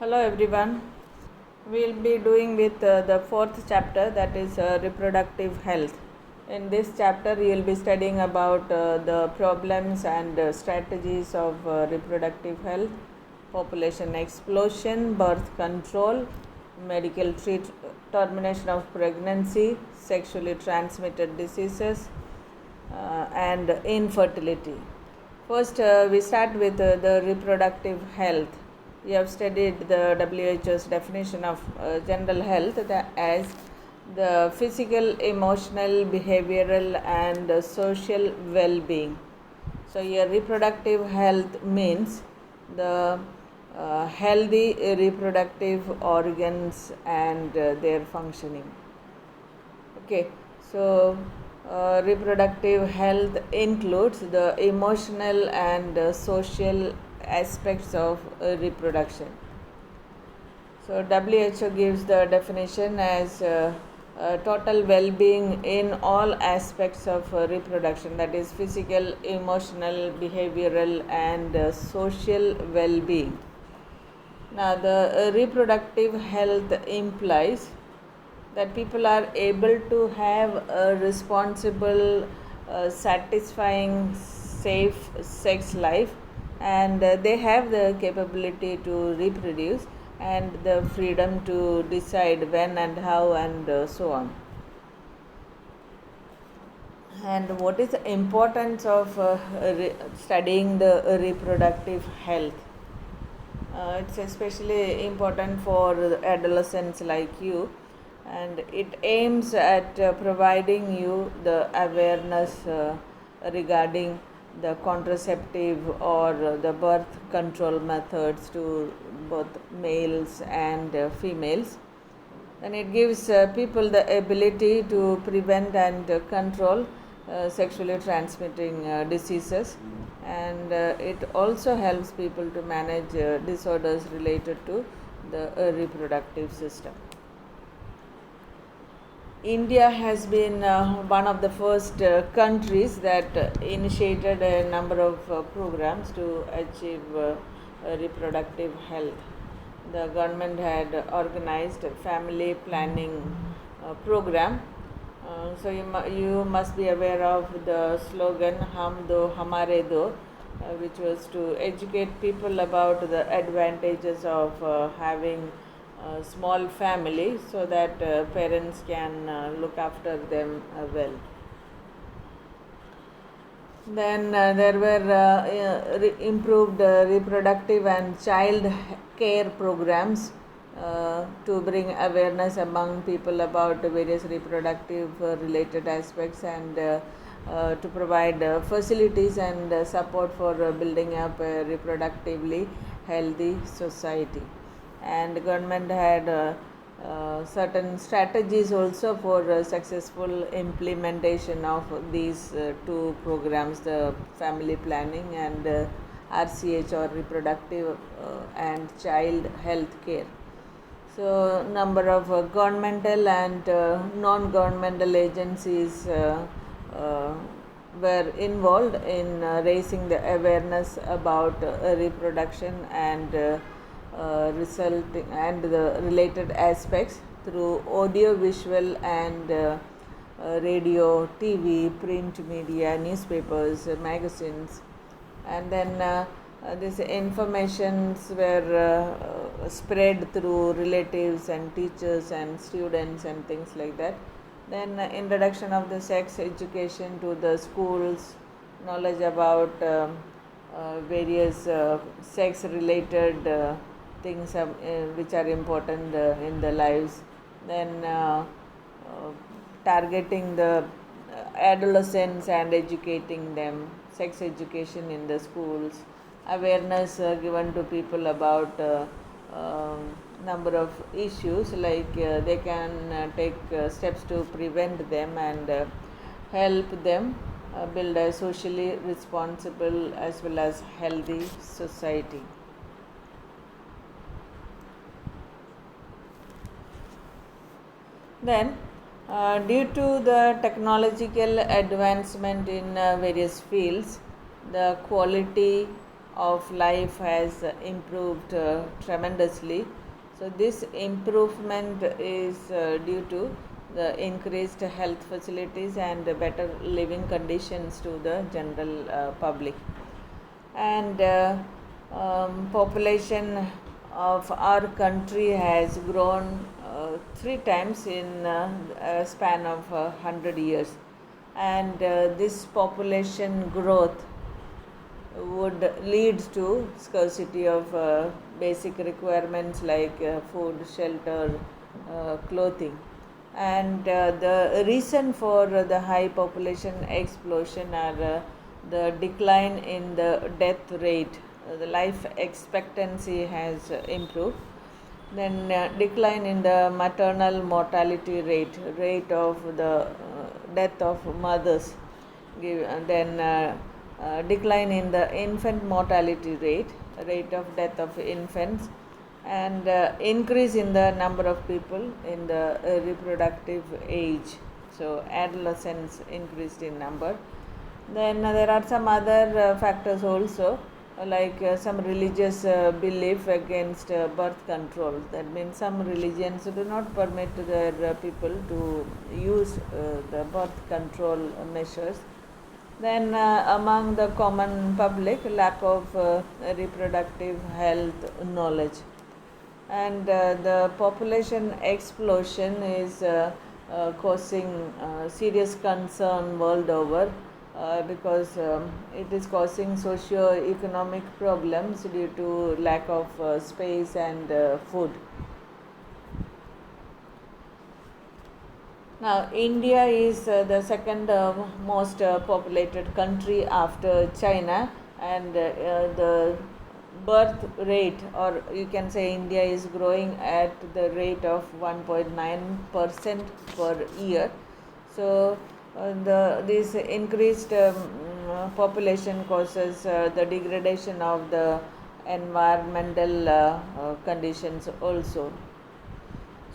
Hello everyone. We'll be doing with the fourth chapter, that is reproductive health. In this chapter you'll be studying about the problems and strategies of reproductive health, population explosion, birth control, termination of pregnancy, sexually transmitted diseases, and infertility. First, we start with the reproductive health. We have studied the WHO's definition of general health as the physical, emotional, behavioral, and social well being. So, your reproductive health means the healthy reproductive organs and their functioning. Okay, so reproductive health includes the emotional and social aspects of reproduction. So WHO gives the definition as total well-being in all aspects of reproduction, that is physical, emotional, behavioral, and social well-being. Now the reproductive health implies that people are able to have a responsible, satisfying, safe sex life, and they have the capability to reproduce and the freedom to decide when and how and so on. And what is the importance of studying the reproductive health? It's especially important for adolescents like you, and it aims at providing you the awareness regarding the contraceptive or the birth control methods to both males and females. And it gives people the ability to prevent and control sexually transmitting diseases, and it also helps people to manage disorders related to the reproductive system. India has been one of the first countries that initiated a number of programs to achieve reproductive health. The government had organized a family planning program. So you must be aware of the slogan "Hum Do Hamare Do," which was to educate people about the advantages of having a small family, so that parents can look after them well. Then there were improved reproductive and child care programs to bring awareness among people about various reproductive related aspects, and to provide facilities and support for building up a reproductively healthy society. And the government had certain strategies also for successful implementation of these two programs, the family planning and RCH, or reproductive and child health care. So number of governmental and non-governmental agencies were involved in raising the awareness about reproduction and resulting and the related aspects through audio, visual, and radio, TV, print media, newspapers, magazines. And then these informations were spread through relatives and teachers and students and things like that. Then introduction of the sex education to the schools, knowledge about various sex related things which are important in the lives. Then targeting the adolescents and educating them, sex education in the schools, awareness given to people about number of issues, like they can take steps to prevent them and help them build a socially responsible as well as healthy society. Then due to the technological advancement in various fields, the quality of life has improved tremendously. So this improvement is due to the increased health facilities and better living conditions to the general public. And population of our country has grown three times in a span of 100 years, and this population growth would lead to scarcity of basic requirements like food, shelter, clothing. And the reason for the high population explosion are the decline in the death rate. The life expectancy has improved. Then decline in the maternal mortality rate of the death of mothers. Then decline in the infant mortality rate of death of infants, and increase in the number of people in the reproductive age. So adolescents increased in number. Then there are some other factors also, like some religious belief against birth control. That means some religions do not permit their people to use the birth control measures. Then among the common public, lack of reproductive health knowledge. And the population explosion is causing serious concern world over, because it is causing socio-economic problems due to lack of space and food. Now, India is the second most populated country after China, and the birth rate, or you can say India is growing at the rate of 1.9% per year. So, this increased population causes the degradation of the environmental conditions also.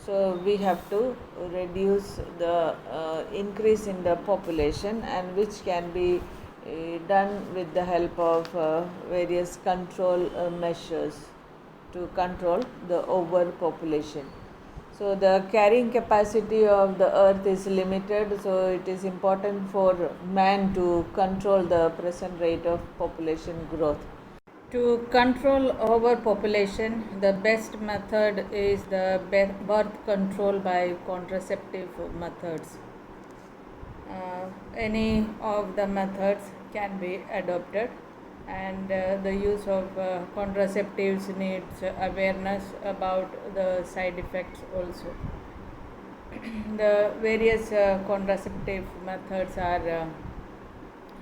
So we have to reduce the increase in the population, and which can be done with the help of various control measures to control the overpopulation. So the carrying capacity of the earth is limited, so it is important for man to control the present rate of population growth. To control overpopulation, the best method is the birth control by contraceptive methods. Any of the methods can be adopted, and the use of contraceptives needs awareness about the side effects also. The various contraceptive methods are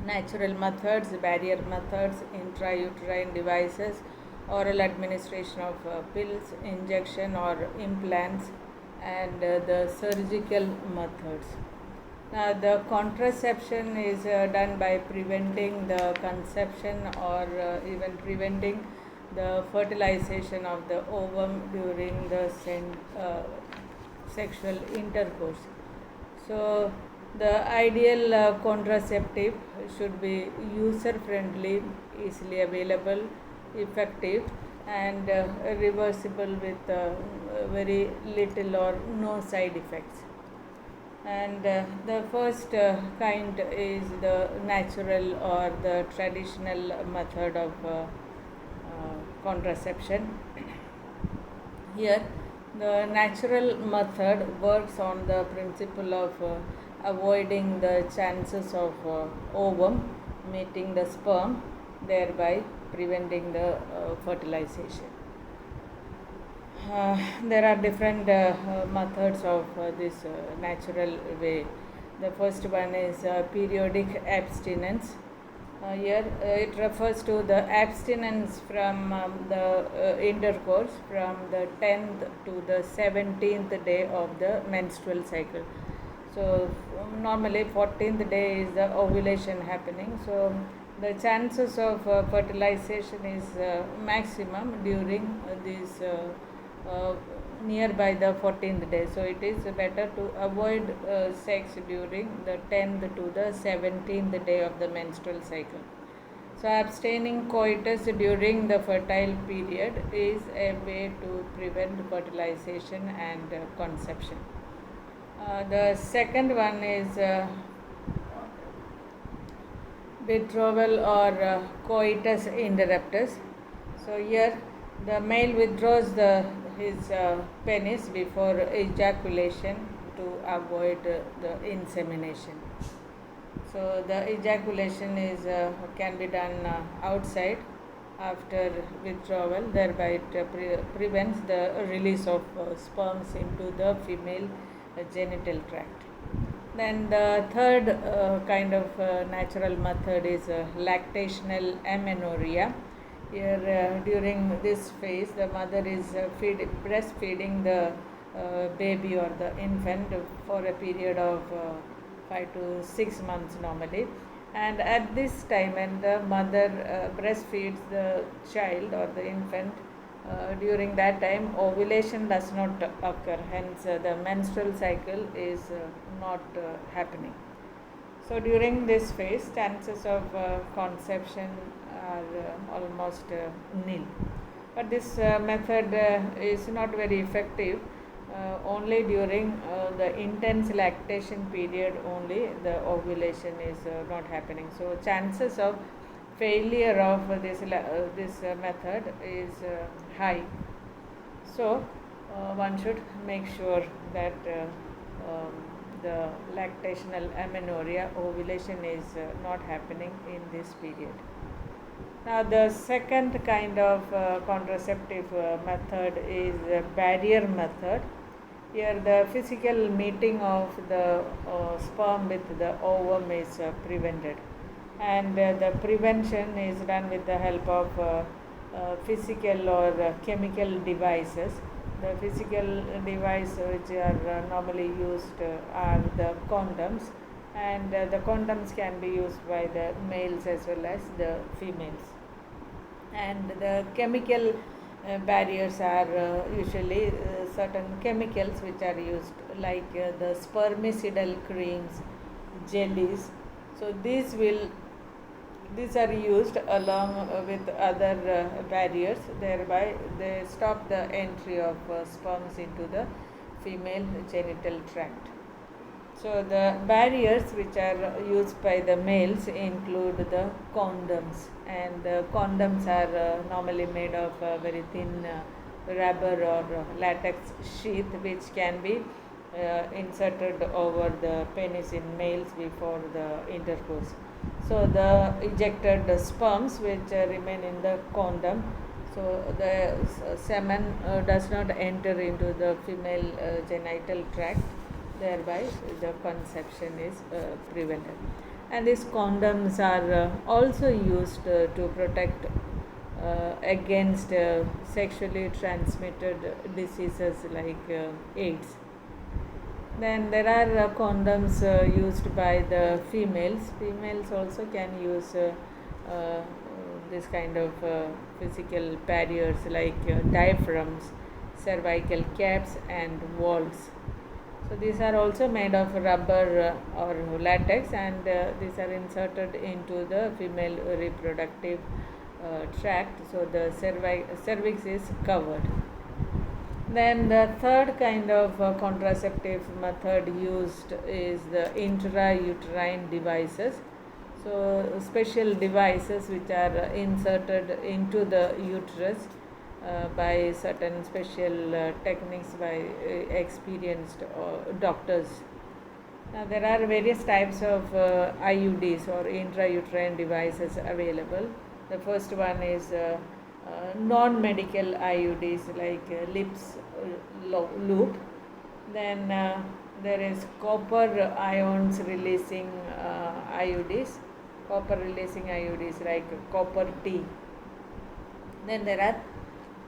natural methods, barrier methods, intrauterine devices, oral administration of pills, injection or implants, and the surgical methods. Now, the contraception is done by preventing the conception, or even preventing the fertilization of the ovum during the sexual intercourse. So, the ideal contraceptive should be user friendly, easily available, effective, and reversible with very little or no side effects. And the first kind is the natural or the traditional method of contraception. Here, the natural method works on the principle of avoiding the chances of ovum meeting the sperm, thereby preventing the fertilization. There are different methods of this natural way. The first one is periodic abstinence. Here it refers to the abstinence from the intercourse from the 10th to the 17th day of the menstrual cycle. So normally 14th day is the ovulation happening. So the chances of fertilization is maximum during this nearby the 14th day. So it is better to avoid sex during the 10th to the 17th day of the menstrual cycle. So, abstaining coitus during the fertile period is a way to prevent fertilization and conception. The second one is withdrawal or coitus interruptus. So here the male withdraws his penis before ejaculation to avoid the insemination. So the ejaculation is can be done outside after withdrawal, thereby it prevents the release of sperms into the female genital tract. Then the third kind of natural method is lactational amenorrhea. Here, during this phase, the mother is breastfeeding the baby or the infant for a period of 5 to 6 months normally. And at this time, when the mother breastfeeds the child or the infant, during that time ovulation does not occur, hence the menstrual cycle is not happening. So during this phase chances of conception are almost nil, but this method is not very effective. Only during the intense lactation period only the ovulation is not happening, so chances of failure of this method is high. So one should make sure that the lactational amenorrhea ovulation is not happening in this period. Now the second kind of contraceptive method is barrier method. Here the physical meeting of the sperm with the ovum is prevented, and the prevention is done with the help of physical or chemical devices. The physical device which are normally used are the condoms, and the condoms can be used by the males as well as the females. And the chemical barriers are usually certain chemicals which are used, like the spermicidal creams, jellies. So these are used along with other barriers, thereby they stop the entry of sperms into the female genital tract. So the barriers which are used by the males include the condoms, and the condoms are normally made of very thin rubber or latex sheath which can be inserted over the penis in males before the intercourse. So the ejected sperms which remain in the condom, so the semen does not enter into the female genital tract, thereby the conception is prevented. And these condoms are also used to protect against sexually transmitted diseases like AIDS. Then there are condoms used by the females. Females also can use this kind of physical barriers like diaphragms, cervical caps, and walls. So these are also made of rubber or latex, and these are inserted into the female reproductive tract, so the cervix is covered. Then the third kind of contraceptive method used is the intrauterine devices. So special devices which are inserted into the uterus by certain special techniques by experienced doctors. Now there are various types of IUDs or intrauterine devices available. The first one is non-medical IUDs like lips loop. Then there is copper ions releasing IUDs, copper releasing IUDs like copper T. Then there are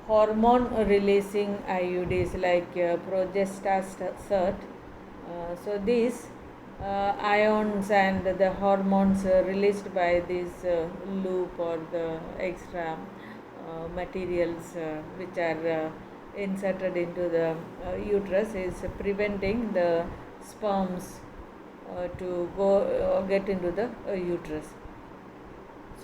hormone releasing IUDs like progestasert. So these ions and the hormones released by this loop or the extra materials which are inserted into the uterus is preventing the sperms to go get into the uterus.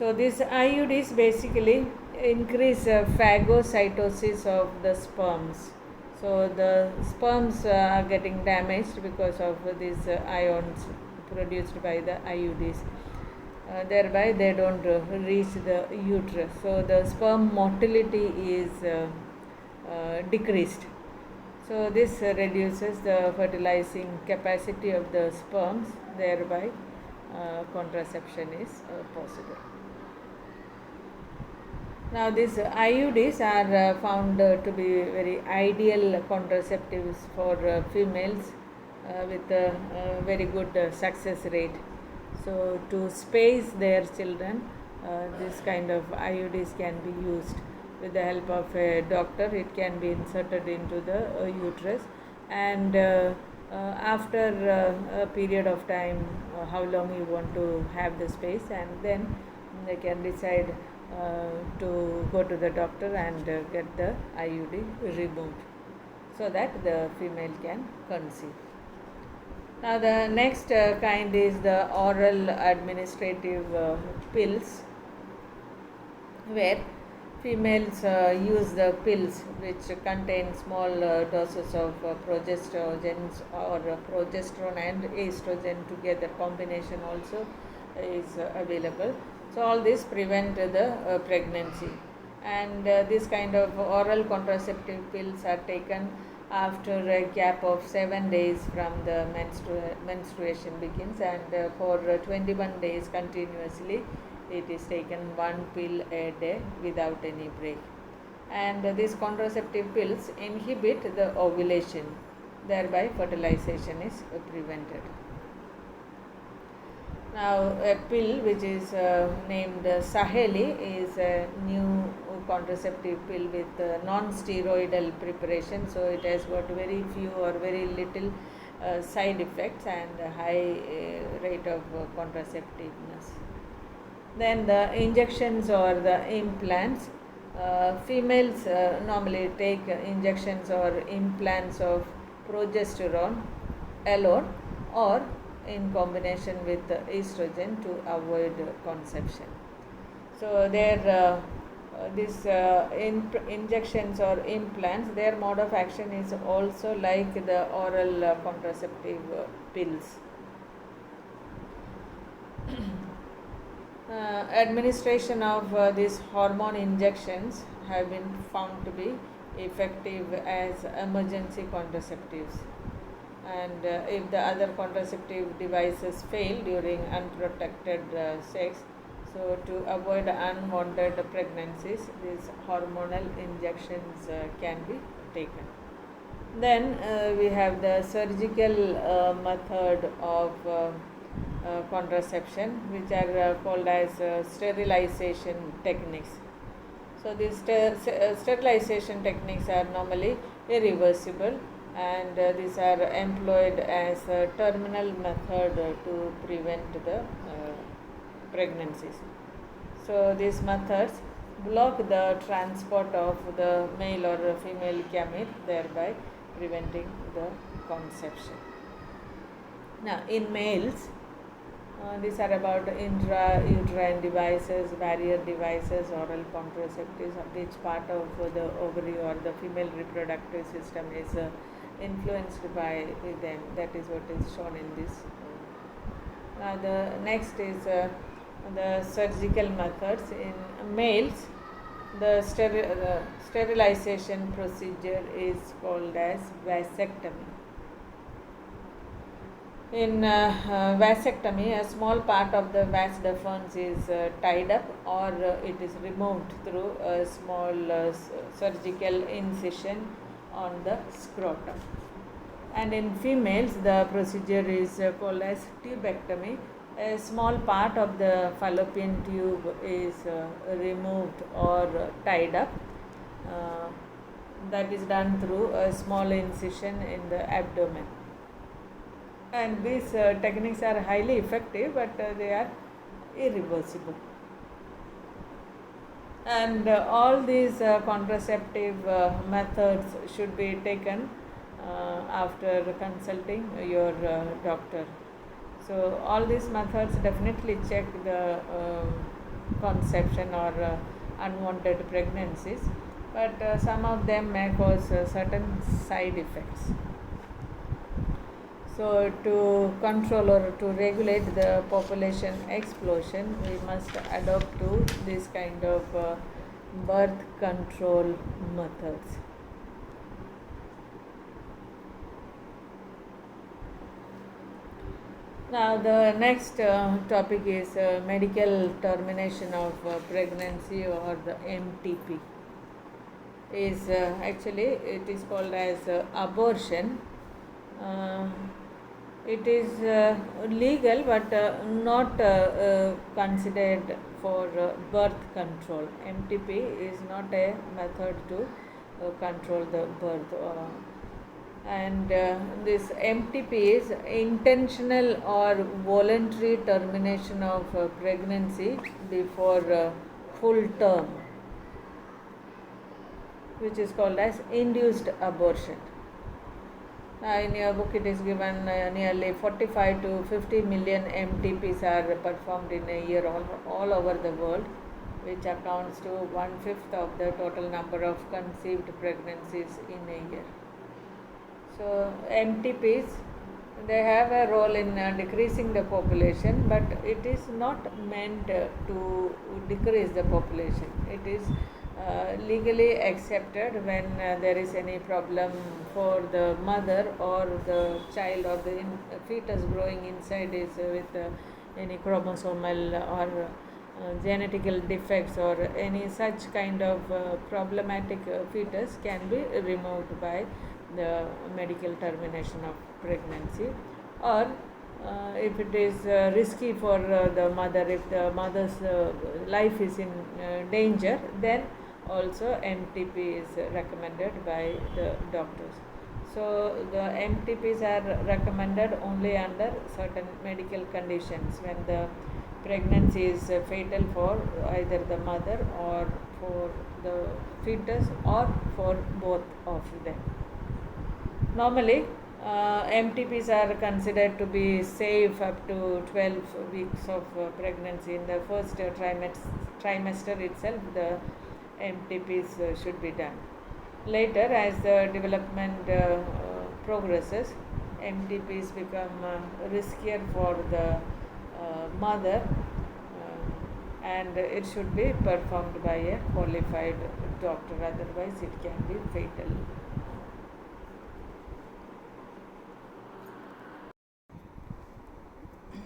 So these IUDs basically increase phagocytosis of the sperms. So the sperms are getting damaged because of these ions produced by the IUDs. Thereby they don't reach the uterus. So the sperm motility is decreased. So this reduces the fertilizing capacity of the sperms, thereby contraception is possible. Now these IUDs are found to be very ideal contraceptives for females with a very good success rate. So to space their children, this kind of IUDs can be used. With the help of a doctor, it can be inserted into the uterus, and after a period of time, how long you want to have the space, and then they can decide to go to the doctor and get the IUD removed so that the female can conceive. Now the next kind is the oral administrative pills, where females use the pills which contain small doses of progestogens or progesterone and estrogen together. Combination also is available. So all this prevent the pregnancy, and this kind of oral contraceptive pills are taken after a gap of 7 days from the menstruation begins, and for 21 days continuously it is taken one pill a day without any break. And these contraceptive pills inhibit the ovulation, thereby fertilization is prevented. Now a pill which is named Saheli is a new contraceptive pill with non-steroidal preparation, so it has got very few or very little side effects and a high rate of contraceptiveness. Then the injections or the implants. Females normally take injections or implants of progesterone alone or in combination with estrogen to avoid conception. So these injections or implants, their mode of action is also like the oral contraceptive pills. Administration of these hormone injections have been found to be effective as emergency contraceptives, and if the other contraceptive devices fail during unprotected sex, so to avoid unwanted pregnancies, these hormonal injections can be taken. Then we have the surgical method of contraception, which are called as sterilization techniques. So these sterilization techniques are normally irreversible, and these are employed as a terminal method to prevent the pregnancies. So these methods block the transport of the male or female gamete, thereby preventing the conception. Now in males, these are about intrauterine devices, barrier devices, oral contraceptives, which part of the ovary or the female reproductive system is influenced by them. That is what is shown in this. Now the next is the surgical methods. In males, the sterilization procedure is called as vasectomy. In vasectomy, a small part of the vas deferens is tied up, or it is removed through a small surgical incision on the scrotum. And in females, the procedure is called as tubectomy. A small part of the fallopian tube is removed or tied up. That is done through a small incision in the abdomen. And these techniques are highly effective, but they are irreversible. And all these contraceptive methods should be taken after consulting your doctor. So all these methods definitely check the conception or unwanted pregnancies, but some of them may cause certain side effects. So, to control or to regulate the population explosion, we must adopt to this kind of birth control methods. Now, the next topic is medical termination of pregnancy, or the MTP. Is actually it is called as abortion. Uh, it is legal, but not considered for birth control. MTP is not a method to control the birth. And this MTP is intentional or voluntary termination of pregnancy before full term, which is called as induced abortion. In your book it is given nearly 45 to 50 million MTPs are performed in a year all over the world, which accounts to 1/5 of the total number of conceived pregnancies in a year. So MTPs, they have a role in decreasing the population, but it is not meant to decrease the population. It is legally accepted when there is any problem for the mother or the child, or the fetus growing inside is with any chromosomal or genetical defects, or any such kind of problematic fetus can be removed by the medical termination of pregnancy. Or if it is risky for the mother, if the mother's life is in danger, then also MTP is recommended by the doctors. So the MTPs are recommended only under certain medical conditions, when the pregnancy is fatal for either the mother or for the fetus or for both of them. Normally, MTPs are considered to be safe up to 12 weeks of pregnancy. In the first trimester itself, the MTPs should be done. Later, as the development progresses, MTPs become riskier for the mother, and it should be performed by a qualified doctor, otherwise it can be fatal.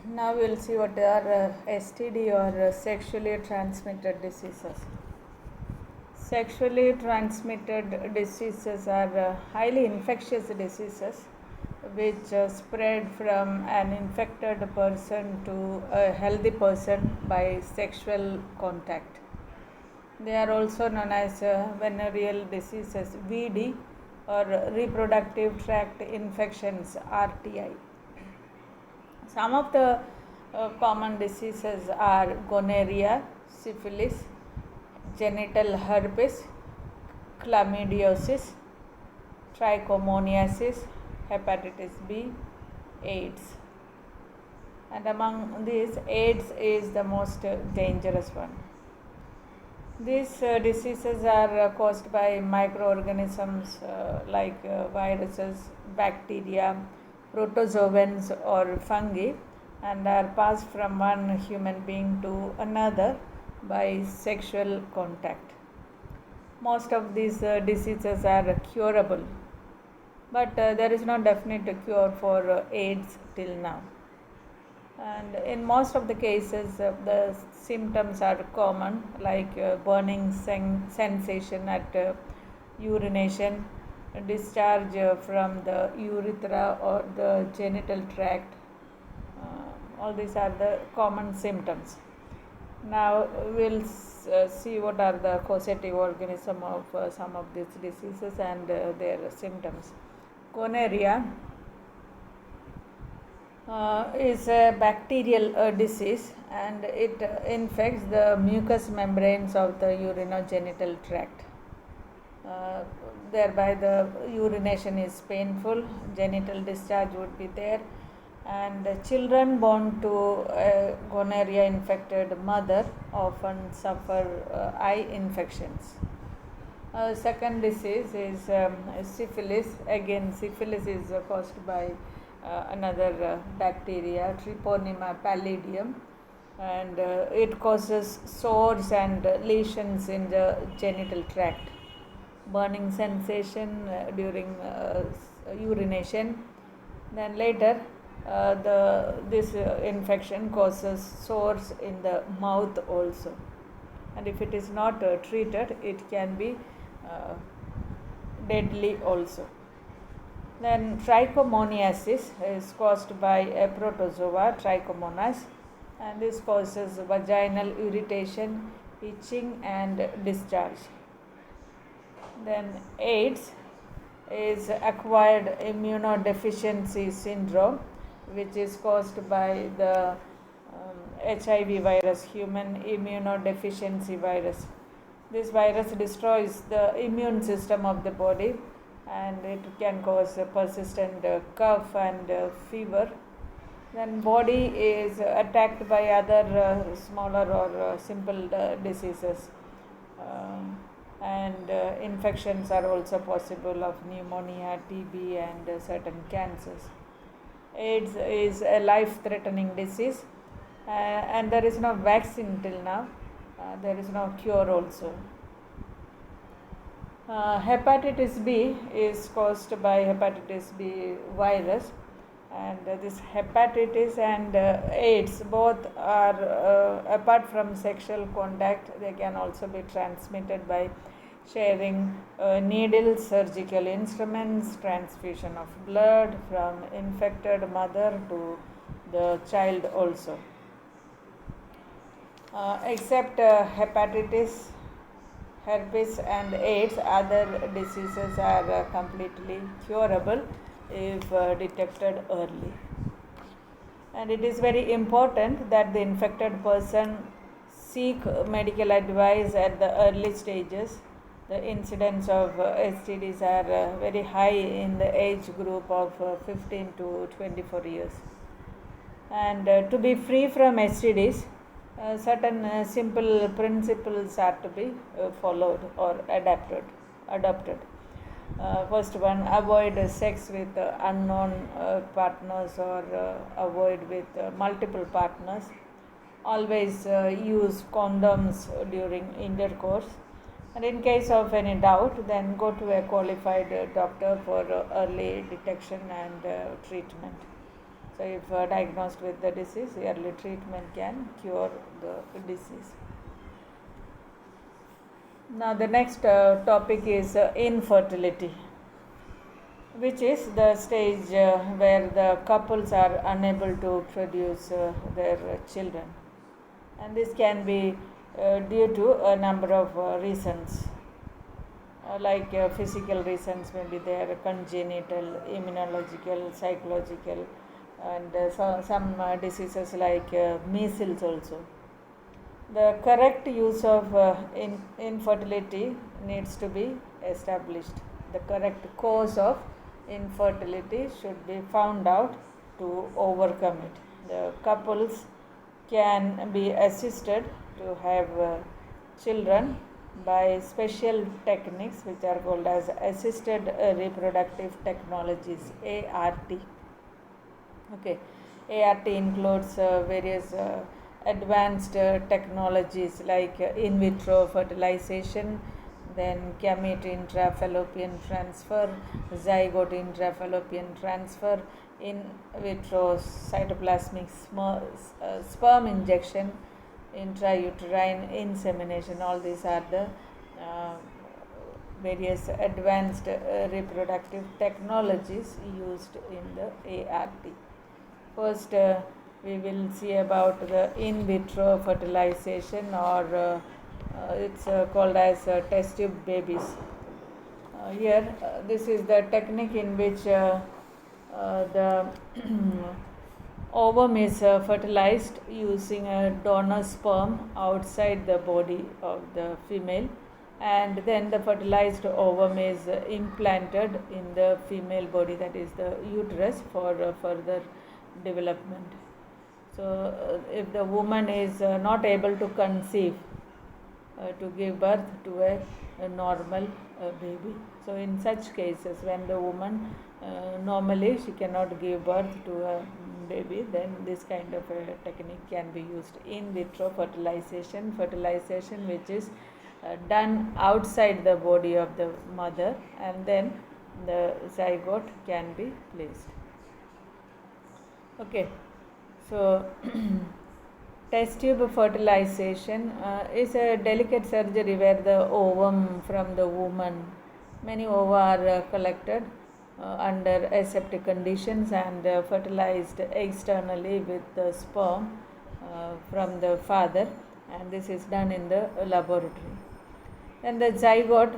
Now we will see what are STD, or sexually transmitted diseases. Sexually transmitted diseases are highly infectious diseases which spread from an infected person to a healthy person by sexual contact. They are also known as venereal diseases, VD, or reproductive tract infections, RTI. Some of the common diseases are gonorrhea, syphilis, genital herpes, chlamydiosis, trichomoniasis, hepatitis B, AIDS. And among these, AIDS is the most dangerous one. These diseases are caused by microorganisms like viruses, bacteria, protozoans, or fungi, and are passed from one human being to another by sexual contact. Most of these diseases are curable, but there is no definite cure for AIDS till now. And in most of the cases, the symptoms are common, like burning sensation at urination, discharge from the urethra or the genital tract. All these are the common symptoms. Now we'll see what are the causative organism of some of these diseases and their symptoms. Gonorrhea is a bacterial disease, and it infects the mucous membranes of the urinogenital tract. Thereby the urination is painful, genital discharge would be there, And children born to a gonorrhea infected mother often suffer eye infections. Second disease is syphilis. Again, syphilis is caused by another bacteria, Treponema pallidum, and it causes sores and lesions in the genital tract, burning sensation during urination. Then later, this infection causes sores in the mouth also, and if it is not treated, it can be uh, deadly also. Then trichomoniasis is caused by a protozoa, Trichomonas, and this causes vaginal irritation, itching, and discharge. Then AIDS is acquired immunodeficiency syndrome, which is caused by the HIV virus, human immunodeficiency virus. This virus destroys the immune system of the body, and it can cause a persistent cough and fever. Then body is attacked by other smaller or simple diseases, and infections are also possible of pneumonia, TB, and certain cancers. AIDS is a life-threatening disease, and there is no vaccine till now. There is no cure also. Hepatitis B is caused by hepatitis B virus, and this hepatitis and AIDS both are apart from sexual contact. They can also be transmitted by sharing needles, surgical instruments, transfusion of blood from infected mother to the child also. Except hepatitis, herpes, and AIDS, other diseases are completely curable if detected early. And it is very important that the infected person seek medical advice at the early stages. The incidence of STDs are very high in the age group of 15 to 24 years. And to be free from STDs, certain simple principles are to be followed or adopted. First one, avoid sex with unknown partners, or avoid with multiple partners. Always use condoms during intercourse, and in case of any doubt, then go to a qualified doctor for early detection and treatment. So if diagnosed with the disease, early treatment can cure the disease. Now the next topic is infertility, which is the stage where the couples are unable to produce their children. And this can be due to a number of reasons, like physical reasons, maybe they are congenital, immunological, psychological, and some diseases like measles also. The correct use of infertility needs to be established. The correct cause of infertility should be found out to overcome it. The couples can be assisted to have children by special techniques which are called as assisted reproductive technologies, ART. Okay, ART includes various advanced technologies like in vitro fertilization, then gamete intrafallopian transfer, zygote intrafallopian transfer, in vitro cytoplasmic sperm injection, intrauterine insemination. All these are the various advanced reproductive technologies used in the ART. First, we will see about the in vitro fertilization, or it's called as test tube babies. Here, this is the technique in which the ovum is fertilized using a donor sperm outside the body of the female, and then the fertilized ovum is implanted in the female body, that is the uterus, for further development. So if the woman is not able to conceive, to give birth to a normal baby, so in such cases when the woman normally she cannot give birth to a baby, then this kind of a technique can be used. In vitro fertilization which is done outside the body of the mother, and then the zygote can be placed. Okay, so test tube fertilization is a delicate surgery where the ovum from the woman, many ova are collected under aseptic conditions and fertilized externally with the sperm from the father, and this is done in the laboratory. Then the zygote,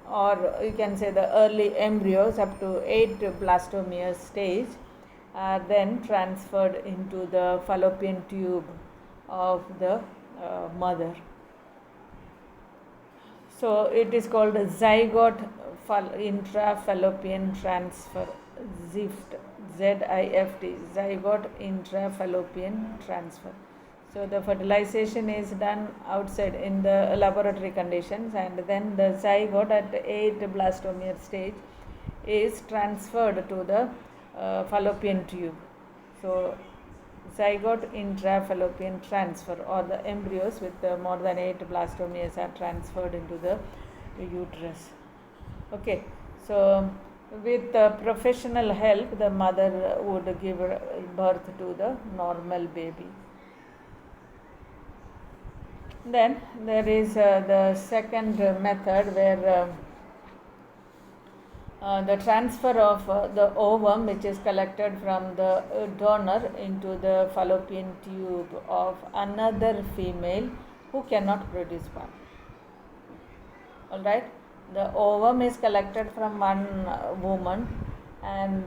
or you can say the early embryos up to 8 blastomeres stage, are then transferred into the fallopian tube of the mother. So it is called zygote intrafallopian transfer, ZIFT, ZIFT, zygote intrafallopian transfer. So the fertilization is done outside in the laboratory conditions, and then the zygote at 8 blastomere stage is transferred to the fallopian tube. So zygote intrafallopian transfer, or the embryos with more than 8 blastomeres are transferred into the uterus. Okay, so with professional help, the mother would give birth to the normal baby. Then there is the second method where the transfer of the ovum which is collected from the donor into the fallopian tube of another female who cannot produce sperm. Alright, the ovum is collected from one woman, and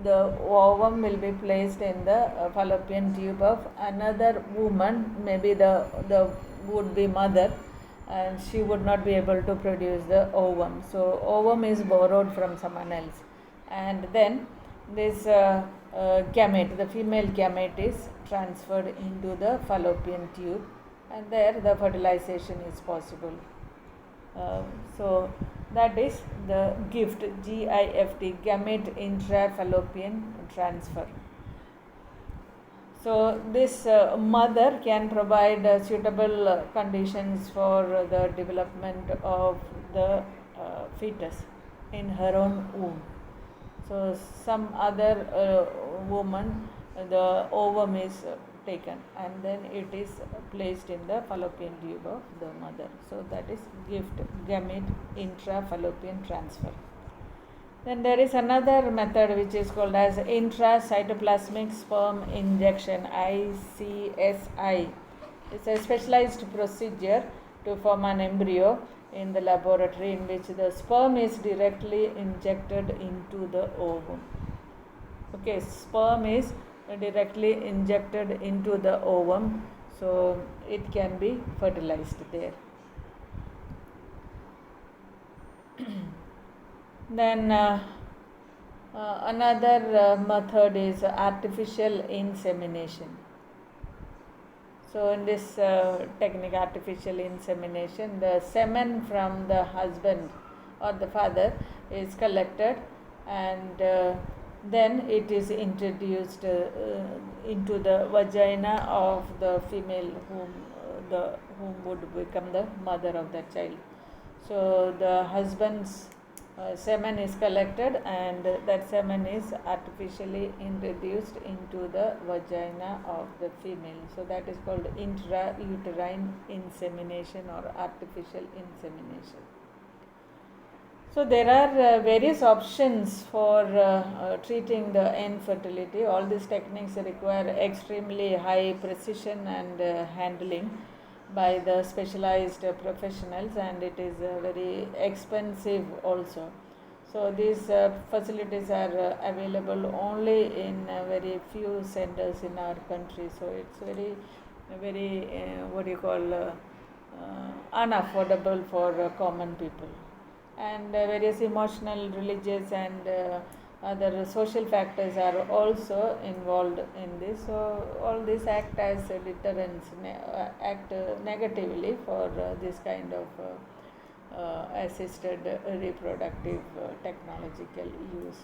the ovum will be placed in the fallopian tube of another woman, maybe the would-be mother, and she would not be able to produce the ovum. So ovum is borrowed from someone else, and then this gamete, the female gamete, is transferred into the fallopian tube, and there the fertilization is possible. So that is the GIFT, GIFT, gamete intrafallopian transfer. So this mother can provide suitable conditions for the development of the fetus in her own womb. So some other woman, the ovum is taken and then it is placed in the fallopian tube of the mother. So that is GIFT, gamete intrafallopian transfer. Then there is another method which is called as intracytoplasmic sperm injection, ICSI. It's a specialized procedure to form an embryo in the laboratory in which the sperm is directly injected into the ovum. Okay, sperm is directly injected into the ovum, so it can be fertilized there. Then another method is artificial insemination. So in this technique, artificial insemination, the semen from the husband or the father is collected, and then it is introduced into the vagina of the female whom would become the mother of the child. So the husband's semen is collected, and that semen is artificially introduced into the vagina of the female. So that is called intrauterine insemination or artificial insemination. So there are various options for treating the infertility. All these techniques require extremely high precision and handling by the specialized professionals, and it is very expensive also. So these facilities are available only in very few centers in our country. So it's very unaffordable for common people. And various emotional, religious and other social factors are also involved in this. So all these act as deterrents, act negatively for this kind of assisted reproductive technological use.